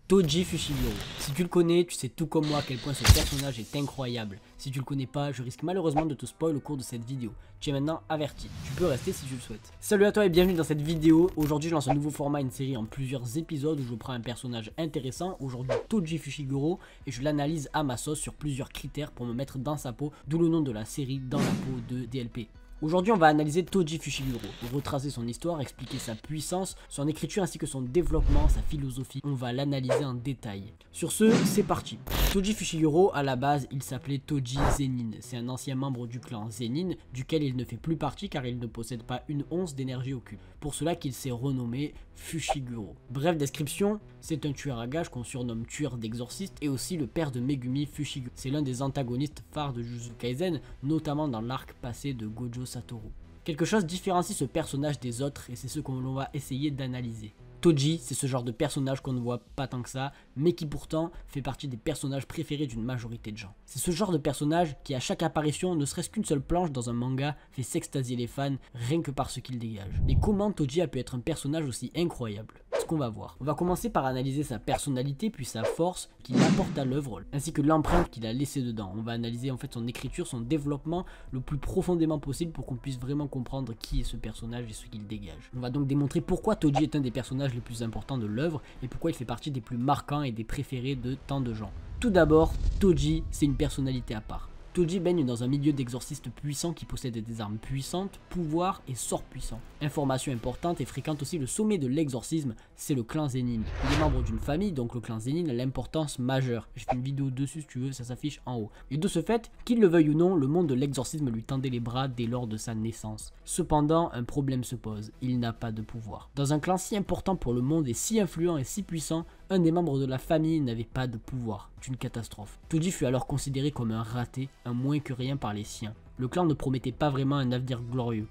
Toji Fushiguro. Si tu le connais, tu sais tout comme moi à quel point ce personnage est incroyable. Si tu le connais pas, je risque malheureusement de te spoil au cours de cette vidéo. Tu es maintenant averti, tu peux rester si tu le souhaites. Salut à toi et bienvenue dans cette vidéo. Aujourd'hui je lance un nouveau format, une série en plusieurs épisodes où je prends un personnage intéressant, aujourd'hui Toji Fushiguro, et je l'analyse à ma sauce sur plusieurs critères pour me mettre dans sa peau, d'où le nom de la série Dans la peau de DLP. Aujourd'hui, on va analyser Toji Fushiguro, retracer son histoire, expliquer sa puissance, son écriture ainsi que son développement, sa philosophie. On va l'analyser en détail. Sur ce, c'est parti. Toji Fushiguro, à la base, il s'appelait Toji Zenin. C'est un ancien membre du clan Zenin, duquel il ne fait plus partie car il ne possède pas une once d'énergie occulte. Pour cela qu'il s'est renommé Fushiguro. Bref description, c'est un tueur à gages qu'on surnomme tueur d'exorciste et aussi le père de Megumi Fushiguro. C'est l'un des antagonistes phares de Jujutsu Kaisen, notamment dans l'arc passé de Gojo Satoru. Quelque chose différencie ce personnage des autres et c'est ce qu'on va essayer d'analyser. Toji, c'est ce genre de personnage qu'on ne voit pas tant que ça, mais qui pourtant fait partie des personnages préférés d'une majorité de gens. C'est ce genre de personnage qui à chaque apparition, ne serait-ce qu'une seule planche dans un manga, fait s'extasier les fans rien que par ce qu'il dégage. Mais comment Toji a pu être un personnage aussi incroyable ? Ce qu'on va voir. On va commencer par analyser sa personnalité puis sa force qu'il apporte à l'œuvre, ainsi que l'empreinte qu'il a laissée dedans. On va analyser en fait son écriture, son développement le plus profondément possible pour qu'on puisse vraiment comprendre qui est ce personnage et ce qu'il dégage. On va donc démontrer pourquoi Toji est un des personnages les plus importants de l'œuvre et pourquoi il fait partie des plus marquants et des préférés de tant de gens. Tout d'abord, Toji, c'est une personnalité à part. Toji baigne dans un milieu d'exorcistes puissants qui possèdent des armes puissantes, pouvoirs et sorts puissants. Information importante et fréquente aussi, le sommet de l'exorcisme, c'est le clan Zenin. Il est membre d'une famille, donc le clan Zenin a l'importance majeure. J'ai fait une vidéo dessus si tu veux, ça s'affiche en haut. Et de ce fait, qu'il le veuille ou non, le monde de l'exorcisme lui tendait les bras dès lors de sa naissance. Cependant, un problème se pose, il n'a pas de pouvoir. Dans un clan si important pour le monde et si influent et si puissant, un des membres de la famille n'avait pas de pouvoir. C'est une catastrophe. Toji fut alors considéré comme un raté, un moins que rien par les siens. Le clan ne promettait pas vraiment un avenir glorieux.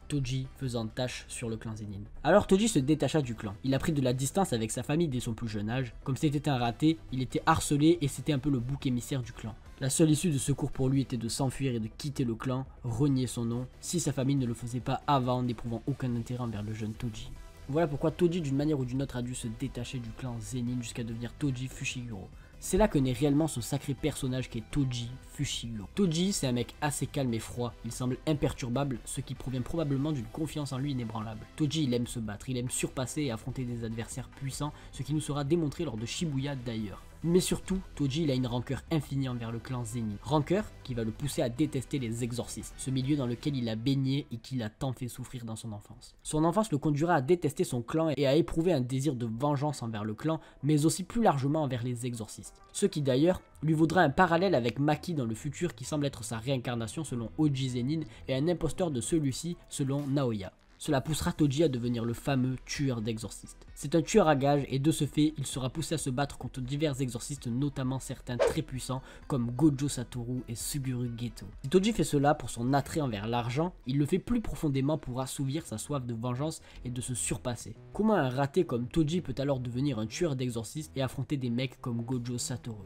Toji faisant tâche sur le clan Zenin. Alors Toji se détacha du clan. Il a pris de la distance avec sa famille dès son plus jeune âge. Comme c'était un raté, il était harcelé et c'était un peu le bouc émissaire du clan. La seule issue de secours pour lui était de s'enfuir et de quitter le clan, renier son nom, si sa famille ne le faisait pas avant, n'éprouvant aucun intérêt envers le jeune Toji. Voilà pourquoi Toji d'une manière ou d'une autre a dû se détacher du clan Zenin jusqu'à devenir Toji Fushiguro. C'est là que naît réellement ce sacré personnage qui est Toji Fushiguro. Toji, c'est un mec assez calme et froid, il semble imperturbable, ce qui provient probablement d'une confiance en lui inébranlable. Toji, il aime se battre, il aime surpasser et affronter des adversaires puissants, ce qui nous sera démontré lors de Shibuya d'ailleurs. Mais surtout, Toji il a une rancœur infinie envers le clan Zenin. Rancœur qui va le pousser à détester les exorcistes, ce milieu dans lequel il a baigné et qui l'a tant fait souffrir dans son enfance. Son enfance le conduira à détester son clan et à éprouver un désir de vengeance envers le clan, mais aussi plus largement envers les exorcistes. Ce qui d'ailleurs lui vaudra un parallèle avec Maki dans le futur qui semble être sa réincarnation selon Oji Zenin et un imposteur de celui-ci selon Naoya. Cela poussera Toji à devenir le fameux tueur d'exorcistes. C'est un tueur à gages et de ce fait, il sera poussé à se battre contre divers exorcistes, notamment certains très puissants comme Gojo Satoru et Suguru Geto. Si Toji fait cela pour son attrait envers l'argent, il le fait plus profondément pour assouvir sa soif de vengeance et de se surpasser. Comment un raté comme Toji peut alors devenir un tueur d'exorcistes et affronter des mecs comme Gojo Satoru ?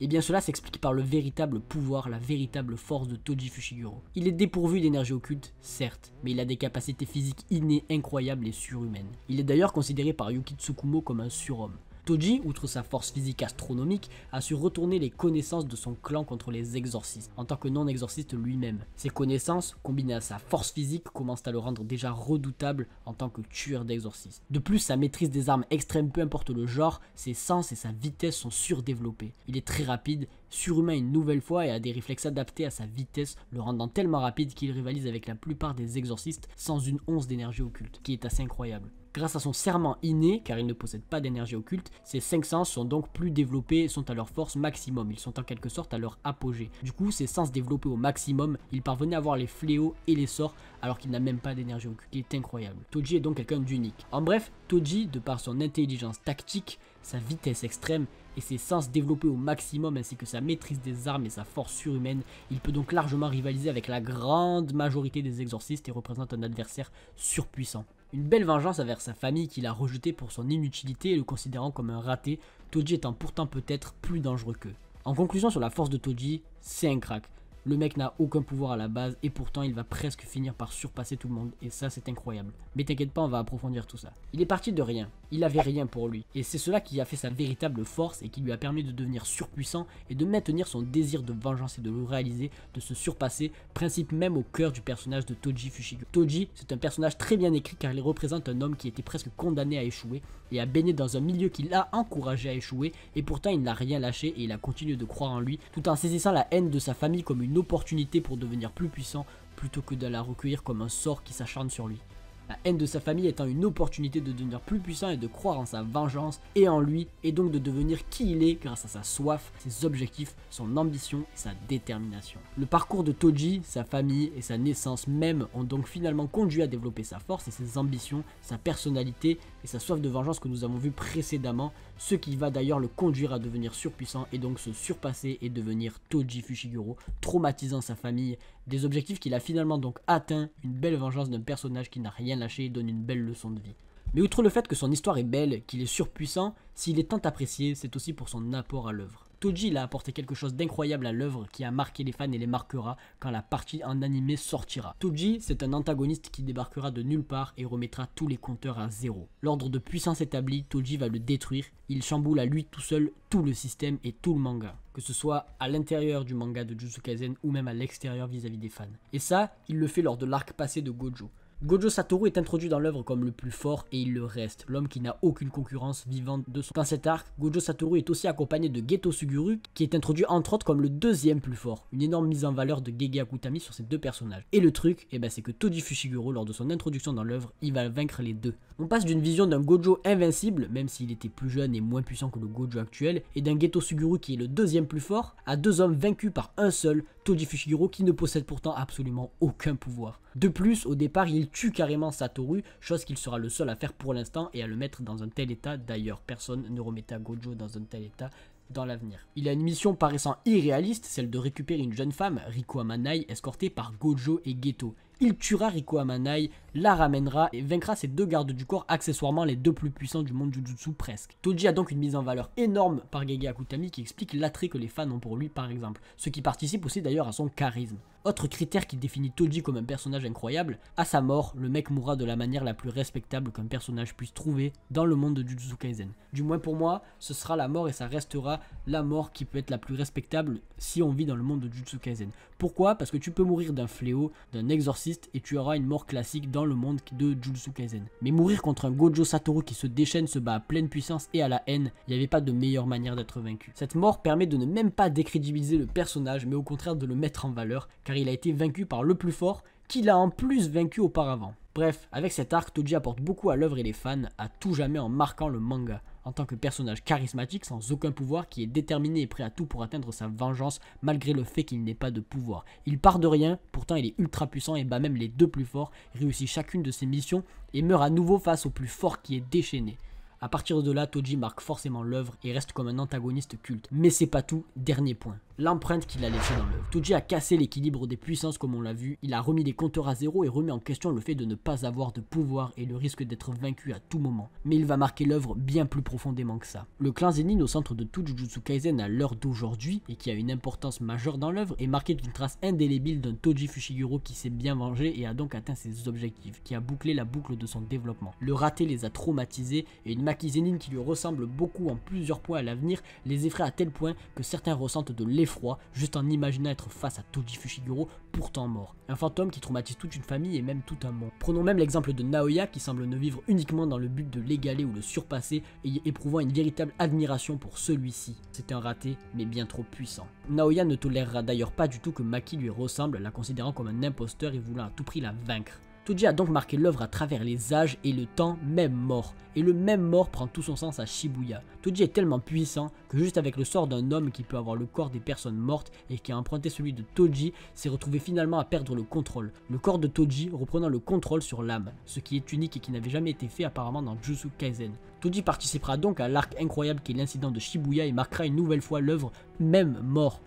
Et bien cela s'explique par le véritable pouvoir, la véritable force de Toji Fushiguro. Il est dépourvu d'énergie occulte, certes, mais il a des capacités physiques innées, incroyables et surhumaines. Il est d'ailleurs considéré par Yuki Tsukumo comme un surhomme. Toji, outre sa force physique astronomique, a su retourner les connaissances de son clan contre les exorcistes, en tant que non-exorciste lui-même. Ces connaissances, combinées à sa force physique, commencent à le rendre déjà redoutable en tant que tueur d'exorcistes. De plus, sa maîtrise des armes extrêmes, peu importe le genre, ses sens et sa vitesse sont surdéveloppés. Il est très rapide, surhumain une nouvelle fois et a des réflexes adaptés à sa vitesse, le rendant tellement rapide qu'il rivalise avec la plupart des exorcistes sans une once d'énergie occulte, qui est assez incroyable. Grâce à son serment inné, car il ne possède pas d'énergie occulte, ses 5 sens sont donc plus développés et sont à leur force maximum. Ils sont en quelque sorte à leur apogée. Du coup, ses sens développés au maximum, il parvenait à voir les fléaux et les sorts alors qu'il n'a même pas d'énergie occulte, qui est incroyable. Toji est donc quelqu'un d'unique. En bref, Toji, de par son intelligence tactique, sa vitesse extrême et ses sens développés au maximum ainsi que sa maîtrise des armes et sa force surhumaine, il peut donc largement rivaliser avec la grande majorité des exorcistes et représente un adversaire surpuissant. Une belle vengeance envers sa famille qu'il a rejeté pour son inutilité et le considérant comme un raté, Toji étant pourtant peut-être plus dangereux qu'eux. En conclusion sur la force de Toji, c'est un crack. Le mec n'a aucun pouvoir à la base et pourtant il va presque finir par surpasser tout le monde et ça c'est incroyable. Mais t'inquiète pas, on va approfondir tout ça. Il est parti de rien, il avait rien pour lui et c'est cela qui a fait sa véritable force et qui lui a permis de devenir surpuissant et de maintenir son désir de vengeance et de le réaliser, de se surpasser, principe même au cœur du personnage de Toji Fushiguro. Toji, c'est un personnage très bien écrit car il représente un homme qui était presque condamné à échouer et a baigné dans un milieu qui l'a encouragé à échouer et pourtant il n'a rien lâché et il a continué de croire en lui tout en saisissant la haine de sa famille comme une opportunité pour devenir plus puissant plutôt que de la recueillir comme un sort qui s'acharne sur lui. La haine de sa famille étant une opportunité de devenir plus puissant et de croire en sa vengeance et en lui et donc de devenir qui il est grâce à sa soif, ses objectifs, son ambition et sa détermination. Le parcours de Toji, sa famille et sa naissance même ont donc finalement conduit à développer sa force et ses ambitions, sa personnalité et sa soif de vengeance que nous avons vu précédemment, ce qui va d'ailleurs le conduire à devenir surpuissant et donc se surpasser et devenir Toji Fushiguro, traumatisant sa famille, des objectifs qu'il a finalement donc atteint, une belle vengeance d'un personnage qui n'a rien lâché et donne une belle leçon de vie. Mais outre le fait que son histoire est belle, qu'il est surpuissant, s'il est tant apprécié, c'est aussi pour son apport à l'œuvre. Toji il a apporté quelque chose d'incroyable à l'œuvre qui a marqué les fans et les marquera quand la partie en animé sortira. Toji, c'est un antagoniste qui débarquera de nulle part et remettra tous les compteurs à zéro. L'ordre de puissance établi, Toji va le détruire, il chamboule à lui tout seul tout le système et tout le manga, que ce soit à l'intérieur du manga de Jujutsu Kaisen ou même à l'extérieur vis-à-vis des fans. Et ça, il le fait lors de l'arc passé de Gojo. Gojo Satoru est introduit dans l'œuvre comme le plus fort et il le reste, l'homme qui n'a aucune concurrence vivante de son. Dans cet arc, Gojo Satoru est aussi accompagné de Geto Suguru qui est introduit entre autres comme le deuxième plus fort, une énorme mise en valeur de Gege Akutami sur ces deux personnages. Et le truc, c'est que Toji Fushiguro lors de son introduction dans l'œuvre, il va vaincre les deux. On passe d'une vision d'un Gojo invincible, même s'il était plus jeune et moins puissant que le Gojo actuel, et d'un Geto Suguru qui est le deuxième plus fort, à deux hommes vaincus par un seul, Toji Fushiguro qui ne possède pourtant absolument aucun pouvoir. De plus, au départ, il tue carrément Satoru, chose qu'il sera le seul à faire pour l'instant et à le mettre dans un tel état. D'ailleurs, personne ne remettra Gojo dans un tel état dans l'avenir. Il a une mission paraissant irréaliste, celle de récupérer une jeune femme, Riko Amanai, escortée par Gojo et Geto. Il tuera Riko Amanai, la ramènera et vaincra ses deux gardes du corps, accessoirement les deux plus puissants du monde Jujutsu presque. Toji a donc une mise en valeur énorme par Gege Akutami qui explique l'attrait que les fans ont pour lui par exemple, ce qui participe aussi d'ailleurs à son charisme. Autre critère qui définit Toji comme un personnage incroyable, à sa mort, le mec mourra de la manière la plus respectable qu'un personnage puisse trouver dans le monde de Jujutsu Kaisen. Du moins pour moi, ce sera la mort et ça restera la mort qui peut être la plus respectable si on vit dans le monde de Jujutsu Kaisen. Pourquoi? Parce que tu peux mourir d'un fléau, d'un exorciste et tu auras une mort classique dans le monde de Jujutsu Kaisen. Mais mourir contre un Gojo Satoru qui se déchaîne, se bat à pleine puissance et à la haine, il n'y avait pas de meilleure manière d'être vaincu. Cette mort permet de ne même pas décrédibiliser le personnage, mais au contraire de le mettre en valeur, car il a été vaincu par le plus fort, qui l'a en plus vaincu auparavant. Bref, avec cet arc, Toji apporte beaucoup à l'œuvre et les fans, à tout jamais en marquant le manga. En tant que personnage charismatique sans aucun pouvoir qui est déterminé et prêt à tout pour atteindre sa vengeance malgré le fait qu'il n'ait pas de pouvoir. Il part de rien, pourtant il est ultra puissant et bat même les deux plus forts, réussit chacune de ses missions et meurt à nouveau face au plus fort qui est déchaîné. A partir de là, Toji marque forcément l'œuvre et reste comme un antagoniste culte. Mais c'est pas tout, dernier point. L'empreinte qu'il a laissée dans l'œuvre. Toji a cassé l'équilibre des puissances comme on l'a vu, il a remis les compteurs à zéro et remis en question le fait de ne pas avoir de pouvoir et le risque d'être vaincu à tout moment. Mais il va marquer l'œuvre bien plus profondément que ça. Le clan Zenin au centre de tout Jujutsu Kaisen à l'heure d'aujourd'hui et qui a une importance majeure dans l'œuvre est marqué d'une trace indélébile d'un Toji Fushiguro qui s'est bien vengé et a donc atteint ses objectifs, qui a bouclé la boucle de son développement. Le raté les a traumatisés et une Maki Zenin qui lui ressemble beaucoup en plusieurs points à l'avenir les effraie à tel point que certains ressentent de l'effroi juste en imaginant être face à Toji Fushiguro pourtant mort. Un fantôme qui traumatise toute une famille et même tout un monde. Prenons même l'exemple de Naoya qui semble ne vivre uniquement dans le but de l'égaler ou le surpasser et éprouvant une véritable admiration pour celui-ci. C'est un raté mais bien trop puissant. Naoya ne tolérera d'ailleurs pas du tout que Maki lui ressemble, la considérant comme un imposteur et voulant à tout prix la vaincre. Toji a donc marqué l'œuvre à travers les âges et le temps, même mort. Et le même mort prend tout son sens à Shibuya. Toji est tellement puissant que juste avec le sort d'un homme qui peut avoir le corps des personnes mortes et qui a emprunté celui de Toji, s'est retrouvé finalement à perdre le contrôle. Le corps de Toji reprenant le contrôle sur l'âme, ce qui est unique et qui n'avait jamais été fait apparemment dans Jujutsu Kaisen. Toji participera donc à l'arc incroyable qui est l'incident de Shibuya et marquera une nouvelle fois l'œuvre, même mort.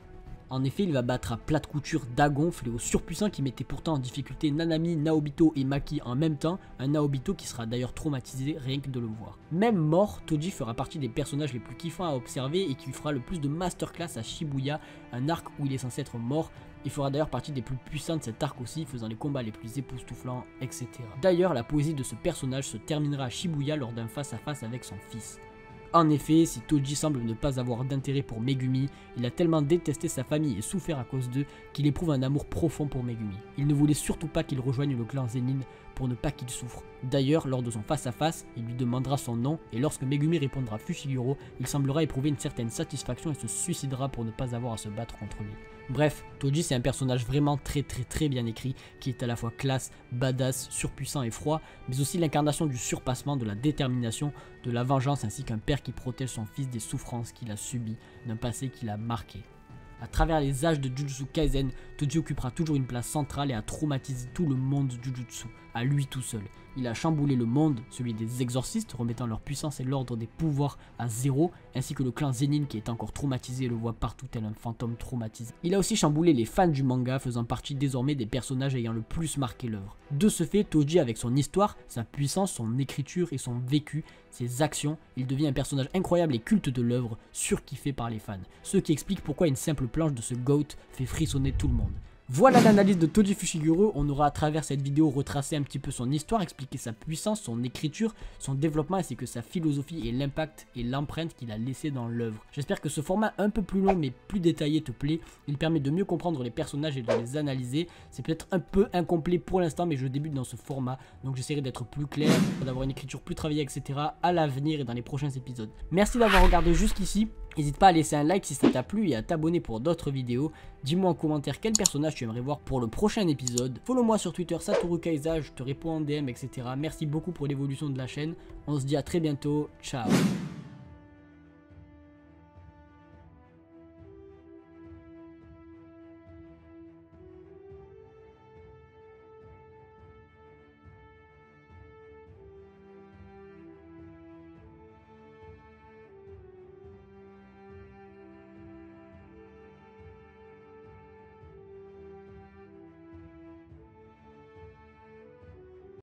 En effet, il va battre à plate couture Dagon, fléau surpuissant qui mettait pourtant en difficulté Nanami, Naobito et Maki en même temps, un Naobito qui sera d'ailleurs traumatisé rien que de le voir. Même mort, Toji fera partie des personnages les plus kiffants à observer et qui lui fera le plus de masterclass à Shibuya, un arc où il est censé être mort. Il fera d'ailleurs partie des plus puissants de cet arc aussi, faisant les combats les plus époustouflants, etc. D'ailleurs, la poésie de ce personnage se terminera à Shibuya lors d'un face-à-face avec son fils. En effet, si Toji semble ne pas avoir d'intérêt pour Megumi, il a tellement détesté sa famille et souffert à cause d'eux qu'il éprouve un amour profond pour Megumi. Il ne voulait surtout pas qu'il rejoigne le clan Zenin pour ne pas qu'il souffre. D'ailleurs, lors de son face-à-face, il lui demandera son nom et lorsque Megumi répondra Fushiguro, il semblera éprouver une certaine satisfaction et se suicidera pour ne pas avoir à se battre contre lui. Bref, Toji c'est un personnage vraiment très bien écrit qui est à la fois classe, badass, surpuissant et froid, mais aussi l'incarnation du surpassement, de la détermination, de la vengeance ainsi qu'un père qui protège son fils des souffrances qu'il a subies, d'un passé qu'il a marqué. À travers les âges de Jujutsu Kaisen, Toji occupera toujours une place centrale et a traumatisé tout le monde Jujutsu, à lui tout seul. Il a chamboulé le monde, celui des exorcistes, remettant leur puissance et l'ordre des pouvoirs à zéro, ainsi que le clan Zenin qui est encore traumatisé et le voit partout tel un fantôme traumatisé. Il a aussi chamboulé les fans du manga, faisant partie désormais des personnages ayant le plus marqué l'œuvre. De ce fait, Toji avec son histoire, sa puissance, son écriture et son vécu, ses actions, il devient un personnage incroyable et culte de l'œuvre, surkiffé par les fans. Ce qui explique pourquoi une simple planche de ce GOAT fait frissonner tout le monde. Voilà l'analyse de Toji Fushiguro. On aura à travers cette vidéo retracé un petit peu son histoire, expliqué sa puissance, son écriture, son développement ainsi que sa philosophie et l'impact et l'empreinte qu'il a laissé dans l'œuvre. J'espère que ce format un peu plus long mais plus détaillé te plaît. Il permet de mieux comprendre les personnages et de les analyser. C'est peut-être un peu incomplet pour l'instant mais je débute dans ce format, donc j'essaierai d'être plus clair, d'avoir une écriture plus travaillée, etc. à l'avenir et dans les prochains épisodes. Merci d'avoir regardé jusqu'ici. N'hésite pas à laisser un like si ça t'a plu et à t'abonner pour d'autres vidéos. Dis-moi en commentaire quel personnage tu aimerais voir pour le prochain épisode. Follow-moi sur Twitter, Satoru Kaiza, je te réponds en DM, etc. Merci beaucoup pour l'évolution de la chaîne. On se dit à très bientôt. Ciao.